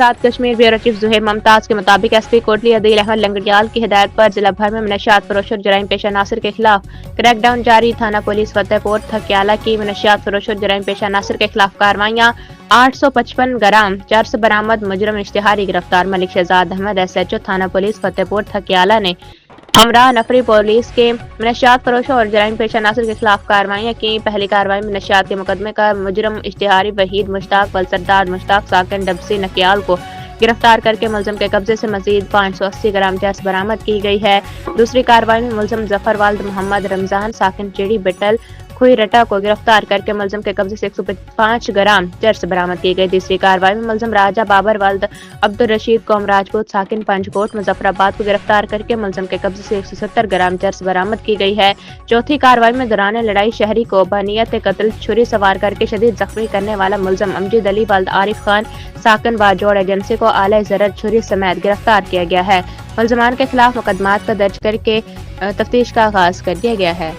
साथ Kashmir bureau chief Zuhair Mumtaz के मुताबिक एसपी कोटली अदील अहमद लंगड़ियाल की हिदायत पर जिला भर में मनशियात फरोश और जराइम पेशा नासिर के खिलाफ क्रैकडाउन जारी। थाना पुलिस फतेहपुर थकियाला की मनशियात फरोश और जराइम पेशा नासिर के खिलाफ कार्रवाइयाँ। 855 ग्राम चर्स बरामद। मुजरम इश्तिहारी गिरफ्तार। मलिक शहजाद अहमद SHO थाना पुलिस फतेहपुर थकियाला ने हमरा नफरी पुलिस के मनशियात फरोशों और जराइम पेशा नासिर के खिलाफ कार्रवाइयाँ की। पहली कार्रवाई में नशियात के मुकदमे का मुजरम इश्तिहारी वहीद मुश्ताक वलसरदार मुश्ताक साकिन डबसी नकियाल को गिरफ्तार करके मुलजम के कब्जे से मजीद 580 ग्राम चर्स बरामद की गई है। दूसरी कार्रवाई में मुलजम जफर वाल्द मोहम्मद रमजान साकिन चिड़ी बिटल खुई रटा को गिरफ्तार करके मुलजम के कब्जे से 105 ग्राम चर्स बरामद की गई। तीसरी कार्रवाई में मुलजम राजा बाबर वाल्द अब्दुल रशीद कौम राजपूत साकिन पंचकोट मुजफ्फराबाद को गिरफ्तार करके मुलजम के कब्जे से 170 ग्राम चर्स बरामद की गई है। चौथी कार्रवाई में दौरान लड़ाई शहरी को बनियत कत्ल छुरी सवार करके शदीद जख्मी करने वाला मुलजम अमजद अली वाल्द आरिफ खान साकिन बाजोड़ एजेंसी को आला ज़रर छुरी समेत गिरफ्तार किया गया है। मुलजमान के खिलाफ मुकदमात का दर्ज करके तफ्तीश का आगाज कर दिया गया है।